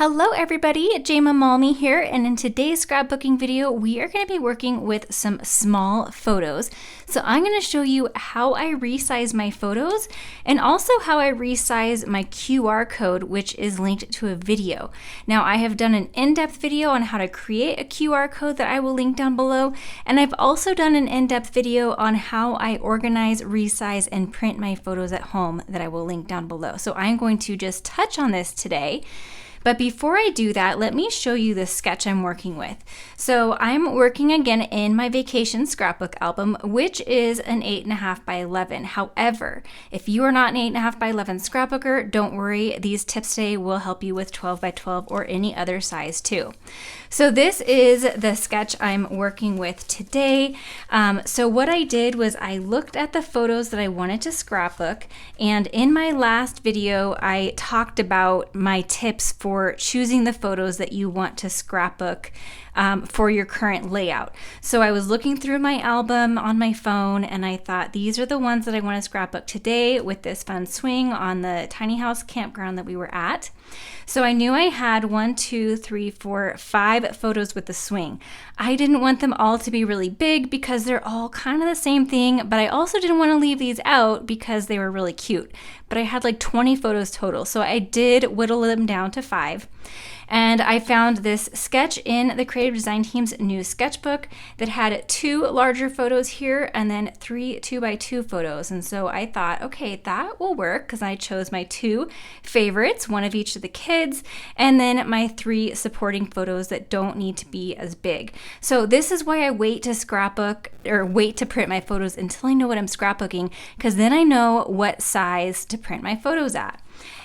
Hello everybody, Jayma Malme here, and in today's scrapbooking video, we are going to be working with some small photos. So I'm going to show you how I resize my photos and also how I resize my QR code, which is linked to a video. Now I have done an in-depth video on how to create a QR code that I will link down below, and I've also done an in-depth video on how I organize, resize, and print my photos at home that I will link down below. So I'm going to just touch on this today. But before I do that, let me show you the sketch I'm working with. So I'm working again in my vacation scrapbook album, which is an 8.5 by 11. However, if you are not an 8.5 by 11 scrapbooker, don't worry, these tips today will help you with 12 by 12 or any other size too. So this is the sketch I'm working with today. So what I did was I looked at the photos that I wanted to scrapbook, and in my last video, I talked about my tips for choosing the photos that you want to scrapbook for your current layout. So I was looking through my album on my phone and I thought these are the ones that I want to scrapbook today with this fun swing on the tiny house campground that we were at. So I knew I had 5 photos with the swing. I didn't want them all to be really big because they're all kind of the same thing, but I also didn't want to leave these out because they were really cute. But I had like 20 photos total, so I did whittle them down to 5. And I found this sketch in the creative design team's new sketchbook that had 2 larger photos here and then 3 2x2 photos. And so I thought, okay, that will work because I chose my 2 favorites, one of each of the kids, and then my 3 supporting photos that don't need to be as big. So this is why I wait to scrapbook or wait to print my photos until I know what I'm scrapbooking, because then I know what size to print my photos at.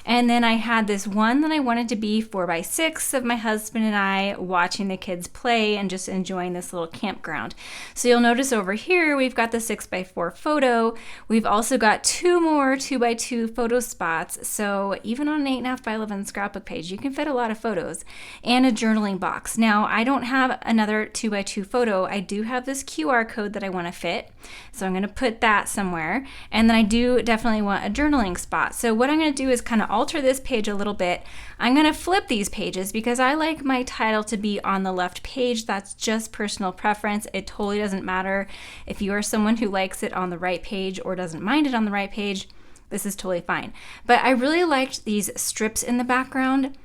And then I had this one that I wanted to be 4x6 of my husband and I watching the kids play and just enjoying this little campground. So you'll notice over here we've got the 6x4 photo. We've also got 2 more 2x2 photo spots. So even on an 8.5 by 11 scrapbook page, you can fit a lot of photos, and a journaling box. Now I don't have another 2x2 photo. I do have this QR code that I want to fit. So I'm going to put that somewhere. And then I do definitely want a journaling spot. So what I'm going to do is kind of alter this page a little bit. I'm going to flip these pages because I like my title to be on the left page. That's just personal preference. It totally doesn't matter if you are someone who likes it on the right page or doesn't mind it on the right page. This is totally fine. But I really liked these strips in the background.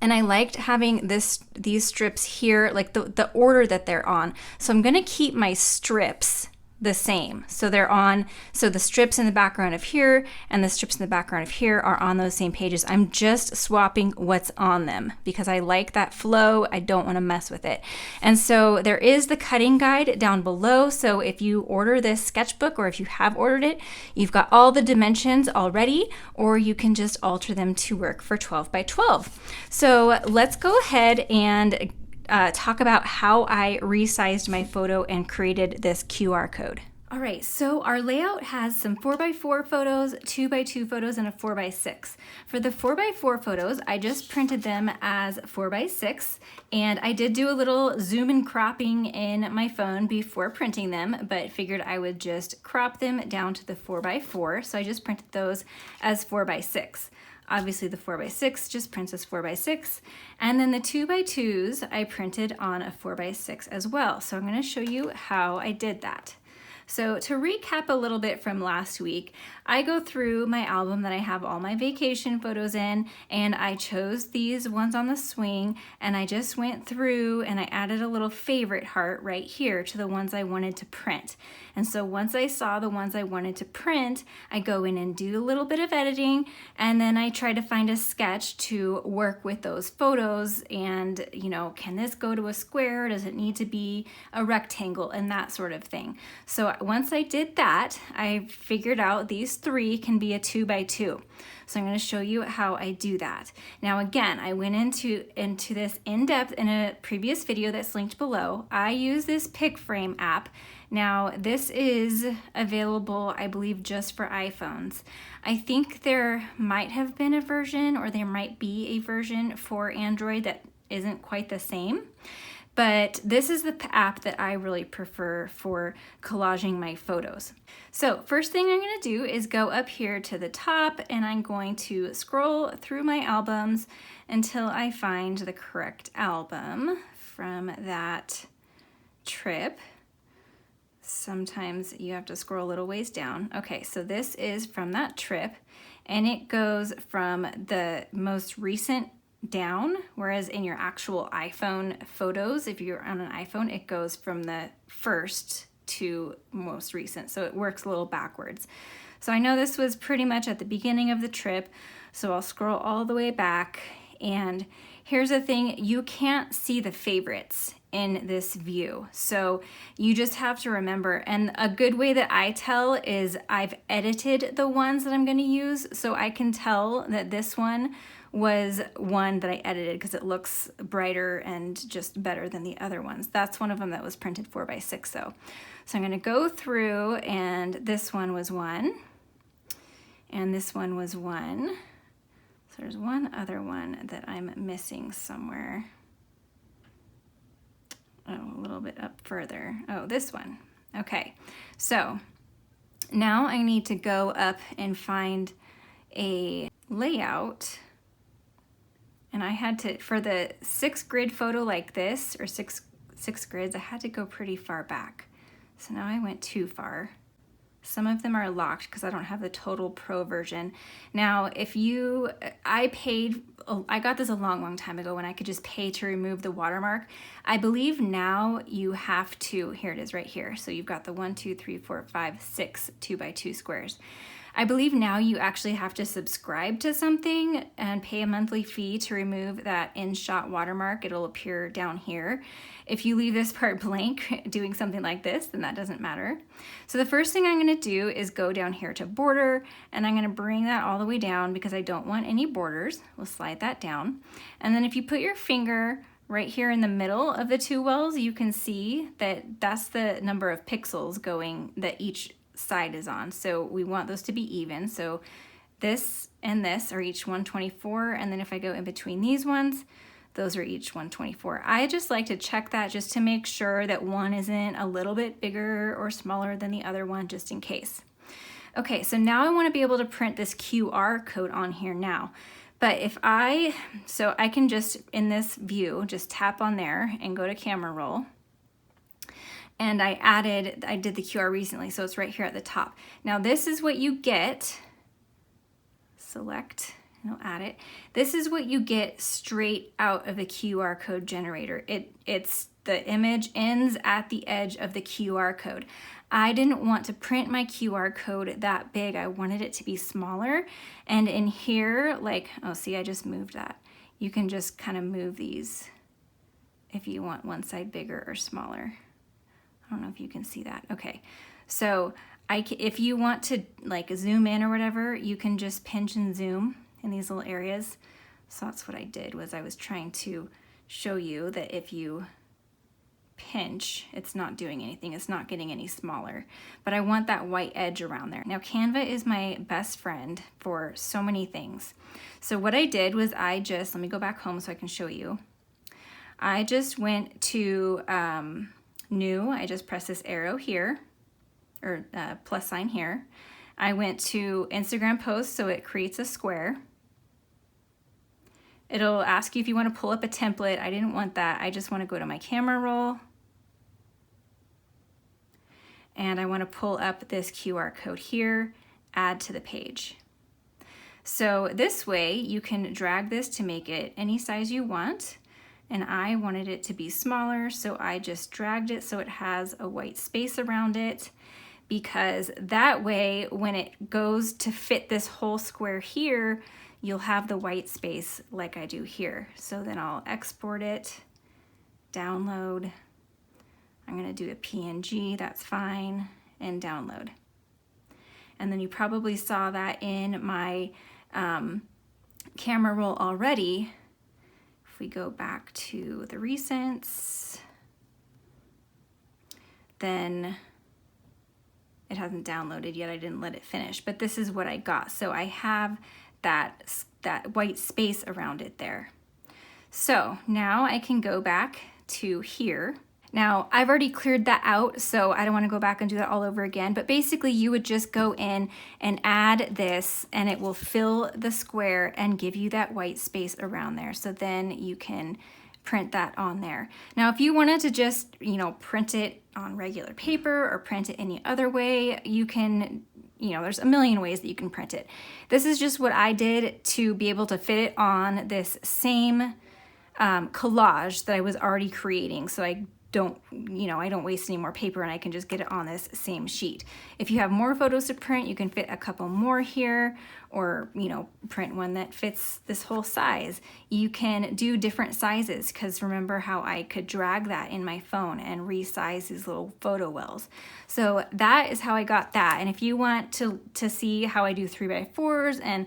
And I liked having these strips here, like the order that they're on. So I'm going to keep my strips the same. So the strips in the background of here and the strips in the background of here are on those same pages. I'm just swapping what's on them because I like that flow. I don't want to mess with it. And so there is the cutting guide down below. So if you order this sketchbook or if you have ordered it, you've got all the dimensions already, or you can just alter them to work for 12 by 12. So let's go ahead and talk about how I resized my photo and created this QR code. All right, so our layout has some 4x4 photos, 2x2 photos, and a 4x6. For the 4x4 photos, I just printed them as 4x6, and I did do a little zoom and cropping in my phone before printing them, but figured I would just crop them down to the 4x4, so I just printed those as 4x6. Obviously the 4x6 just prints as 4x6, and then the 2x2s I printed on a 4x6 as well. So I'm going to show you how I did that. So to recap a little bit from last week, I go through my album that I have all my vacation photos in, and I chose these ones on the swing, and I just went through and I added a little favorite heart right here to the ones I wanted to print. And so once I saw the ones I wanted to print, I go in and do a little bit of editing, and then I try to find a sketch to work with those photos and, you know, can this go to a square? Does it need to be a rectangle? And that sort of thing. So once I did that, I figured out these 3 can be a 2x2. So I'm going to show you how I do that. Now again, I went into this in depth in a previous video that's linked below. I use this PictureMate app. Now this is available, I believe, just for iPhones. I think there might have been a version, or there might be a version for Android that isn't quite the same. but this is the app that I really prefer for collaging my photos. So first thing I'm going to do is go up here to the top, and I'm going to scroll through my albums until I find the correct album from that trip. Sometimes you have to scroll a little ways down. Okay, so this is from that trip, and it goes from the most recent down, whereas in your actual iPhone photos, if you're on an iPhone, it goes from the first to most recent. So it works a little backwards. So I know this was pretty much at the beginning of the trip, so I'll scroll all the way back. And here's the thing, you can't see the favorites in this view. So you just have to remember, and a good way that I tell is I've edited the ones that I'm going to use, so I can tell that this one was one that I edited because it looks brighter and just better than the other ones. That's one of them that was printed 4x6 though. So I'm going to go through, and this one was one, and this one was one. So there's one other one that I'm missing somewhere. Oh, a little bit up further. Oh, this one. Okay, so now I need to go up and find a layout. And I had to, for the 6 grid photo like this, or six grids, I had to go pretty far back. So now I went too far. Some of them are locked because I don't have the total pro version. Now, I got this a long time ago when I could just pay to remove the watermark. I believe now you have to, here it is right here. So you've got the 1, 2, 3, 4, 5, 6 2x2 squares. I believe now you actually have to subscribe to something and pay a monthly fee to remove that in-shot watermark. It'll appear down here. If you leave this part blank doing something like this, then that doesn't matter. So the first thing I'm going to do is go down here to border, and I'm going to bring that all the way down because I don't want any borders. We'll slide that down. And then if you put your finger right here in the middle of the two wells, you can see that that's the number of pixels going that each side is on. So we want those to be even. So this and this are each 124, and then if I go in between these ones, those are each 124. I just like to check that just to make sure that one isn't a little bit bigger or smaller than the other one, just in case. Okay, so now I want to be able to print this QR code on here now. But so I can just, in this view, just tap on there and go to camera roll. And I did the QR recently, so it's right here at the top. Now this is what you get. Select, and I'll add it. This is what you get straight out of the QR code generator. It's the image ends at the edge of the QR code. I didn't want to print my QR code that big. I wanted it to be smaller. And in here, like, oh, see, I just moved that. You can just kind of move these if you want one side bigger or smaller. I don't know if you can see that. Okay, so if you want to like zoom in or whatever, you can just pinch and zoom in these little areas. So that's what I did, was I was trying to show you that if you pinch, it's not doing anything. It's not getting any smaller, but I want that white edge around there. Now Canva is my best friend for so many things. So what I did was let me go back home so I can show you. I just went to new, I just pressed this arrow here, or plus sign here. I went to Instagram posts, so it creates a square. It'll ask you if you want to pull up a template. I didn't want that. I just want to go to my camera roll. And I want to pull up this QR code here, add to the page. So this way you can drag this to make it any size you want. And I wanted it to be smaller, so I just dragged it so it has a white space around it, because that way when it goes to fit this whole square here, you'll have the white space like I do here. So then I'll export it, download. I'm going to do a PNG, that's fine, and download. And then you probably saw that in my camera roll already. If we go back to the recents, then it hasn't downloaded yet. I didn't let it finish, but this is what I got. So I have that white space around it there. So now I can go back to here. Now, I've already cleared that out, so I don't want to go back and do that all over again, but basically you would just go in and add this and it will fill the square and give you that white space around there. So then you can print that on there. Now, if you wanted to just, you know, print it on regular paper or print it any other way, you can, you know, there's a million ways that you can print it. This is just what I did to be able to fit it on this same collage that I was already creating. So I don't waste any more paper and I can just get it on this same sheet. If you have more photos to print, you can fit a couple more here, or, you know, print one that fits this whole size. You can do different sizes, because remember how I could drag that in my phone and resize these little photo wells. So that is how I got that. And if you want to see how I do 3x4s and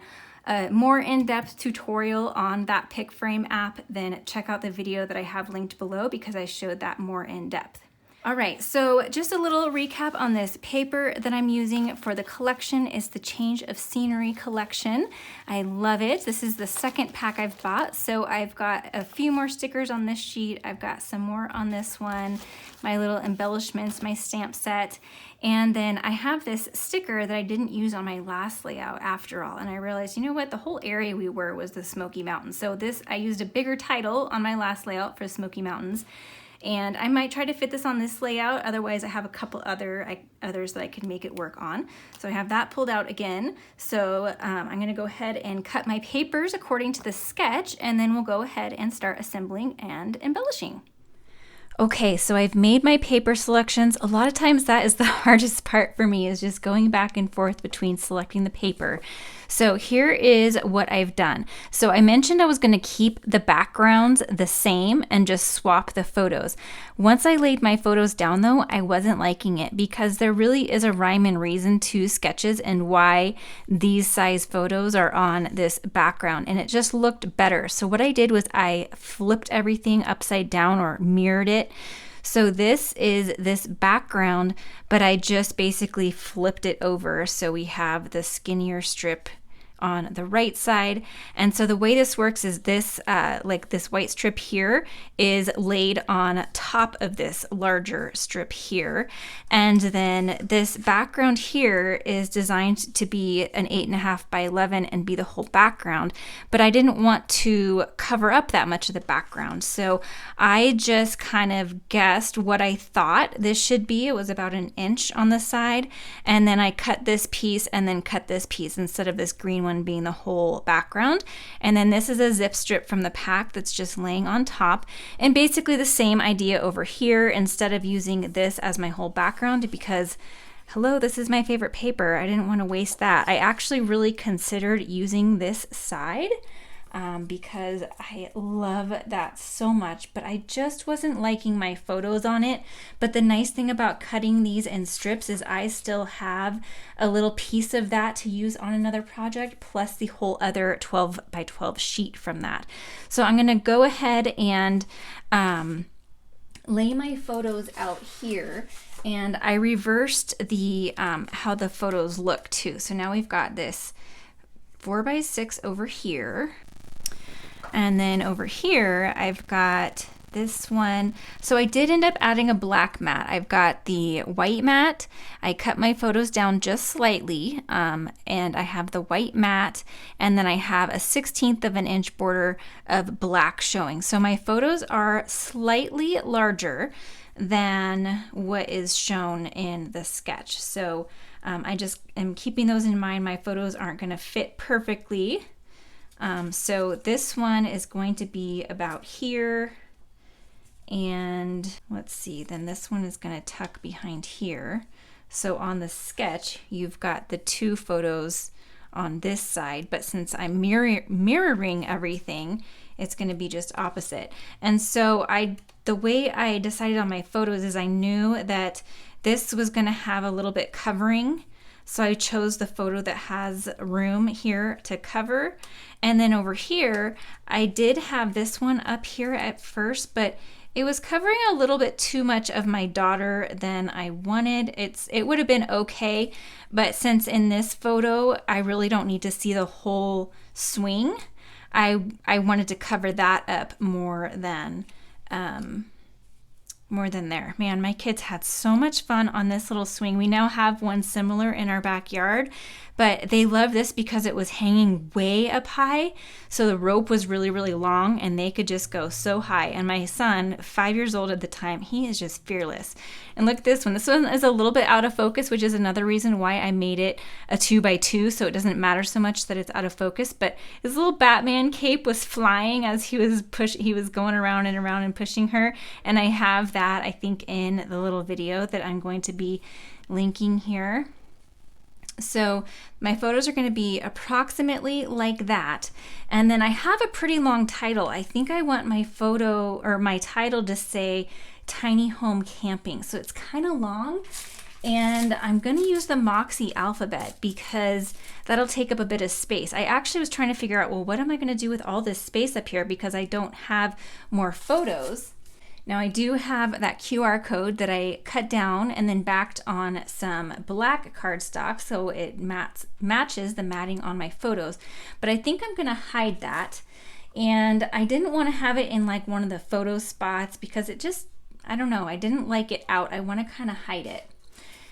a more in-depth tutorial on that pick frame app, then check out the video that I have linked below, because I showed that more in depth. All right, so just a little recap on this paper that I'm using for the collection is the Change of Scenery collection. I love it. This is the second pack I've bought. So I've got a few more stickers on this sheet. I've got some more on this one, my little embellishments, my stamp set. And then I have this sticker that I didn't use on my last layout after all. And I realized, you know what, the whole area we were was the Smoky Mountains. So I used a bigger title on my last layout for Smoky Mountains. And I might try to fit this on this layout. Otherwise, I have a couple others that I could make it work on. So I have that pulled out again. So I'm gonna go ahead and cut my papers according to the sketch, and then we'll go ahead and start assembling and embellishing. Okay, so I've made my paper selections. A lot of times that is the hardest part for me, is just going back and forth between selecting the paper. So here is what I've done. So I mentioned I was going to keep the backgrounds the same and just swap the photos. Once I laid my photos down though, I wasn't liking it, because there really is a rhyme and reason to sketches and why these size photos are on this background, and it just looked better. So what I did was I flipped everything upside down, or mirrored it. So this is this background, but I just basically flipped it over. So we have the skinnier strip on the right side. And so the way this works is this, like this white strip here is laid on top of this larger strip here. And then this background here is designed to be an 8.5 by 11 and be the whole background. But I didn't want to cover up that much of the background. So I just kind of guessed what I thought this should be. It was about 1 inch on the side. And then I cut this piece and then cut this piece instead of this green one being the whole background. And then this is a zip strip from the pack that's just laying on top. And basically the same idea over here, instead of using this as my whole background, because hello, this is my favorite paper. I didn't want to waste that. I actually really considered using this side because I love that so much, but I just wasn't liking my photos on it. But the nice thing about cutting these in strips is I still have a little piece of that to use on another project, plus the whole other 12 by 12 sheet from that. So I'm gonna go ahead and lay my photos out here, and I reversed the how the photos look too. So now we've got this 4x6 over here. And then over here, I've got this one. So I did end up adding a black mat. I've got the white mat. I cut my photos down just slightly, and I have the white mat, and then I have a 1/16 of an inch border of black showing. So my photos are slightly larger than what is shown in the sketch. So I just am keeping those in mind. My photos aren't going to fit perfectly. So this one is going to be about here, and let's see, then this one is going to tuck behind here. So on the sketch, you've got the two photos on this side, but since I'm mirroring everything, it's going to be just opposite. And so the way I decided on my photos is I knew that this was going to have a little bit covering. So I chose the photo that has room here to cover. And then over here, I did have this one up here at first, but it was covering a little bit too much of my daughter than I wanted. It would have been okay, but since in this photo, I really don't need to see the whole swing, I wanted to cover that up more than more than there. Man, my kids had so much fun on this little swing. We now have one similar in our backyard, but they love this because it was hanging way up high. So the rope was really, really long and they could just go so high. And my son, 5 years old at the time, he is just fearless. And look at this one. This one is a little bit out of focus, which is another reason why I made it a 2x2, so it doesn't matter so much that it's out of focus. But his little Batman cape was flying as he was going around and pushing her. And I have that, I think, in the little video that I'm going to be linking here. So my photos are going to be approximately like that. And then I have a pretty long title. I think I want my photo or my title to say Tiny Home Camping. So it's kind of long. And I'm going to use the Moxie alphabet because that'll take up a bit of space. I actually was trying to figure out, well, what am I going to do with all this space up here because I don't have more photos. Now I do have that QR code that I cut down and then backed on some black cardstock so it matches the matting on my photos. But I think I'm gonna hide that. And I didn't want to have it in like one of the photo spots because it just, I don't know, I didn't like it out. I want to kind of hide it.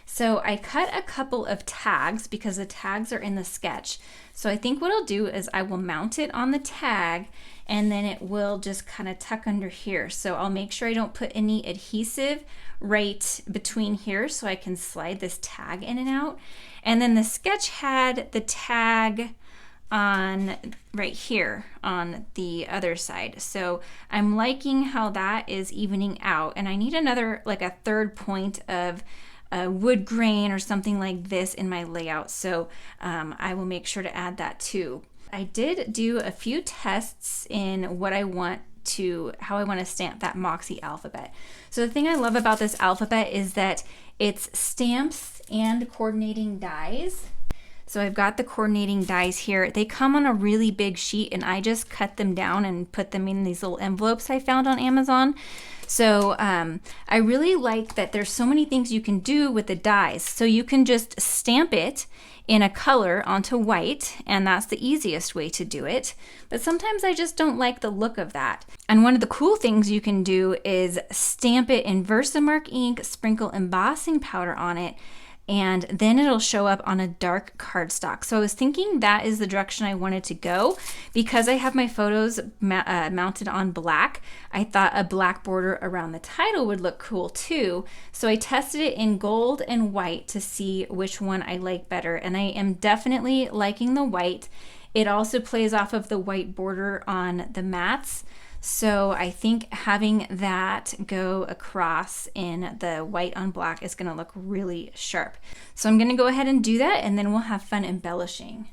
So I cut a couple of tags because the tags are in the sketch. So I think what I'll do is I will mount it on the tag and then it will just kind of tuck under here. So I'll make sure I don't put any adhesive right between here so I can slide this tag in and out. And then the sketch had the tag on right here on the other side. So I'm liking how that is evening out, and I need another, like a third point of wood grain or something like this in my layout. So I will make sure to add that too. I did do a few tests in how I want to stamp that Moxie alphabet. So the thing I love about this alphabet is that it's stamps and coordinating dies. So I've got the coordinating dies here. They come on a really big sheet and I just cut them down and put them in these little envelopes I found on Amazon. So I really like that there's so many things you can do with the dies. So you can just stamp it in a color onto white, and that's the easiest way to do it. But sometimes I just don't like the look of that. And one of the cool things you can do is stamp it in Versamark ink, sprinkle embossing powder on it, and then it'll show up on a dark cardstock. So I was thinking that is the direction I wanted to go. Because I have my photos mounted on black, I thought a black border around the title would look cool too. So I tested it in gold and white to see which one I like better. And I am definitely liking the white. It also plays off of the white border on the mats. So I think having that go across in the white on black is going to look really sharp. So I'm going to go ahead and do that, and then we'll have fun embellishing.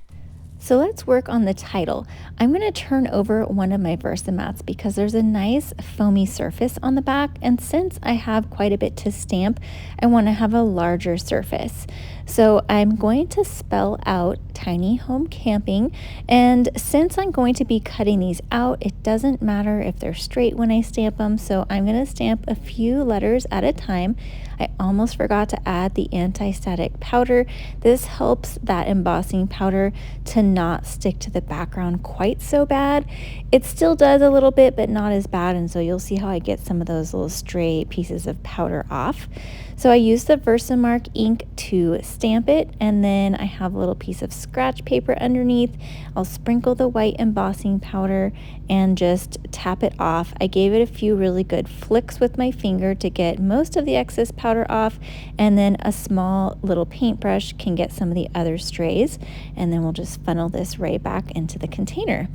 So let's work on the title. I'm going to turn over one of my Versamats because there's a nice foamy surface on the back, and since I have quite a bit to stamp, I want to have a larger surface. So I'm going to spell out Tiny Home Camping, and since I'm going to be cutting these out, it doesn't matter if they're straight when I stamp them, so I'm going to stamp a few letters at a time. I almost forgot to add the anti-static powder. This helps that embossing powder to not stick to the background quite so bad. It still does a little bit, but not as bad, and so you'll see how I get some of those little stray pieces of powder off. So I use the Versamark ink to stamp it, and then I have a little piece of scratch paper underneath. I'll sprinkle the white embossing powder and just tap it off. I gave it a few really good flicks with my finger to get most of the excess powder off, and then a small little paintbrush can get some of the other strays, and then we'll just funnel this right back into the container.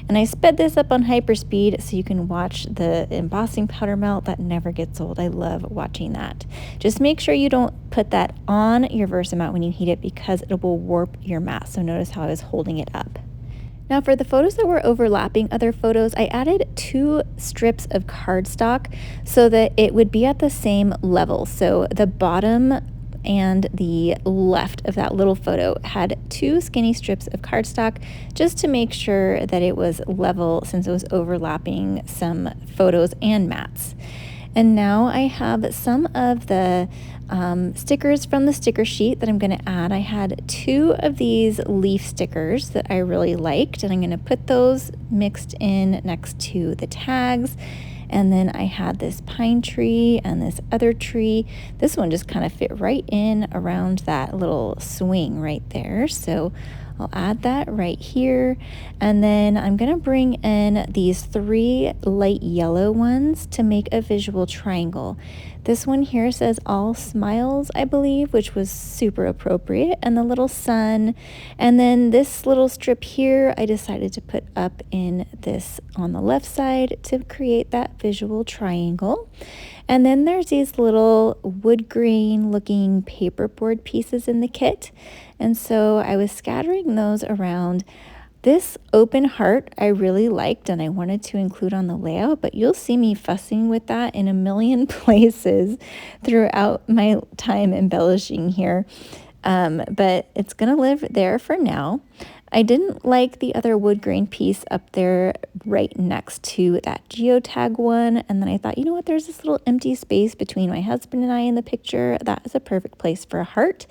And I sped this up on hyperspeed so you can watch the embossing powder melt. That never gets old. I love watching that. Just make sure you don't put that on your Versamat when you heat it because it will warp your mat. So notice how I was holding it up. Now for the photos that were overlapping other photos, I added 2 strips of cardstock so that it would be at the same level. So the bottom and the left of that little photo had 2 skinny strips of cardstock just to make sure that it was level since it was overlapping some photos and mats. And now I have some of the stickers from the sticker sheet that I'm going to add. I had 2 of these leaf stickers that I really liked, and I'm going to put those mixed in next to the tags. And then I had this pine tree and this other tree. This one just kind of fit right in around that little swing right there. So I'll add that right here. And then I'm going to bring in these 3 light yellow ones to make a visual triangle. This one here says all smiles, I believe, which was super appropriate, and the little sun. And then this little strip here, I decided to put up in this on the left side to create that visual triangle. And then there's these little wood grain looking paperboard pieces in the kit. And so I was scattering those around. This open heart I really liked and I wanted to include on the layout, but you'll see me fussing with that in a million places throughout my time embellishing here. But it's gonna live there for now. I didn't like the other wood grain piece up there right next to that geotag one. And then I thought, you know what, there's this little empty space between my husband and I in the picture. That is a perfect place for a heart.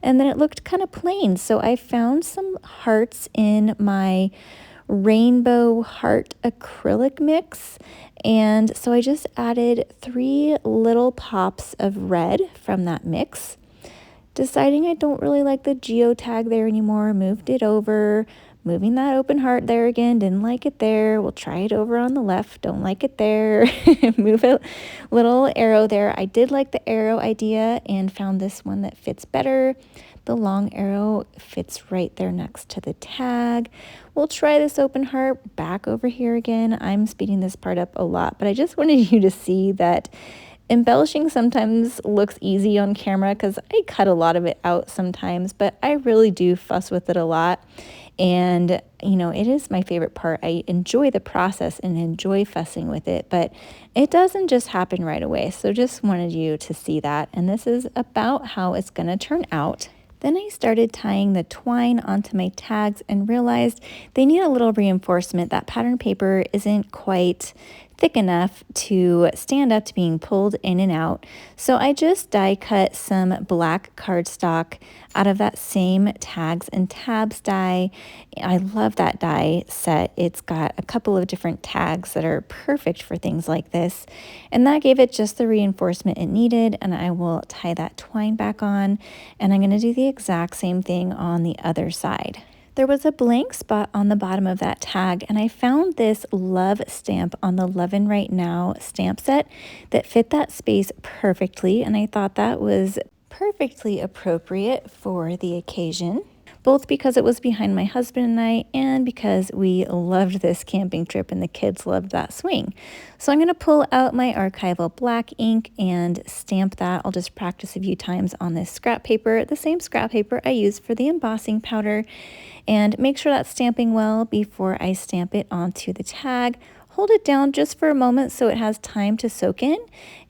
And then it looked kind of plain. So I found some hearts in my rainbow heart acrylic mix. And so I just added 3 little pops of red from that mix. Deciding I don't really like the geotag there anymore, moved it over, moving that open heart there again, didn't like it there. We'll try it over on the left, don't like it there. Move a little arrow there. I did like the arrow idea and found this one that fits better. The long arrow fits right there next to the tag. We'll try this open heart back over here again. I'm speeding this part up a lot, but I just wanted you to see that embellishing sometimes looks easy on camera because I cut a lot of it out sometimes, but I really do fuss with it a lot. And, you know, it is my favorite part. I enjoy the process and enjoy fussing with it, but it doesn't just happen right away. So just wanted you to see that. And this is about how it's going to turn out. Then I started tying the twine onto my tags and realized they need a little reinforcement. That pattern paper isn't quite thick enough to stand up to being pulled in and out. So I just die cut some black cardstock out of that same tags and tabs die. I love that die set. It's got a couple of different tags that are perfect for things like this. And that gave it just the reinforcement it needed. And I will tie that twine back on. And I'm going to do the exact same thing on the other side. There was a blank spot on the bottom of that tag, and I found this love stamp on the Lovin' Right Now stamp set that fit that space perfectly, and I thought that was perfectly appropriate for the occasion, both because it was behind my husband and I, and because we loved this camping trip and the kids loved that swing. So I'm going to pull out my archival black ink and stamp that. I'll just practice a few times on this scrap paper, the same scrap paper I used for the embossing powder, and make sure that's stamping well before I stamp it onto the tag. Hold it down just for a moment so it has time to soak in,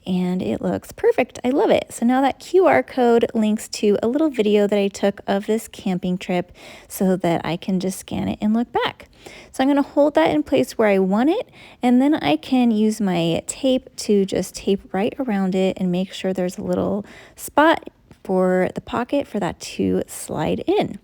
and it looks perfect. I love it. So now that QR code links to a little video that I took of this camping trip so that I can just scan it and look back. So I'm going to hold that in place where I want it, and then I can use my tape to just tape right around it and make sure there's a little spot for the pocket for that to slide in.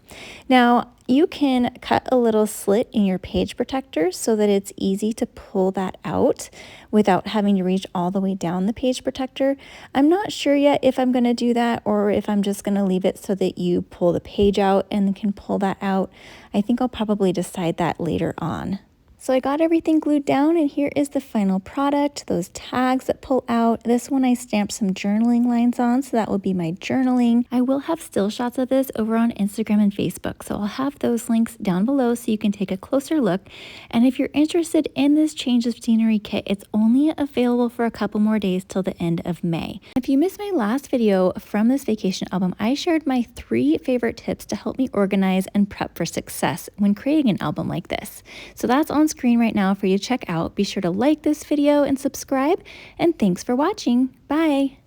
Now, you can cut a little slit in your page protector so that it's easy to pull that out without having to reach all the way down the page protector. I'm not sure yet if I'm going to do that or if I'm just going to leave it so that you pull the page out and can pull that out. I think I'll probably decide that later on. So I got everything glued down, and here is the final product, those tags that pull out. This one I stamped some journaling lines on, so that will be my journaling. I will have still shots of this over on Instagram and Facebook, so I'll have those links down below so you can take a closer look. And if you're interested in this change of scenery kit, it's only available for a couple more days till the end of May. If you missed my last video from this vacation album, I shared my 3 favorite tips to help me organize and prep for success when creating an album like this. So that's on screen right now for you to check out. Be sure to like this video and subscribe, and thanks for watching. Bye.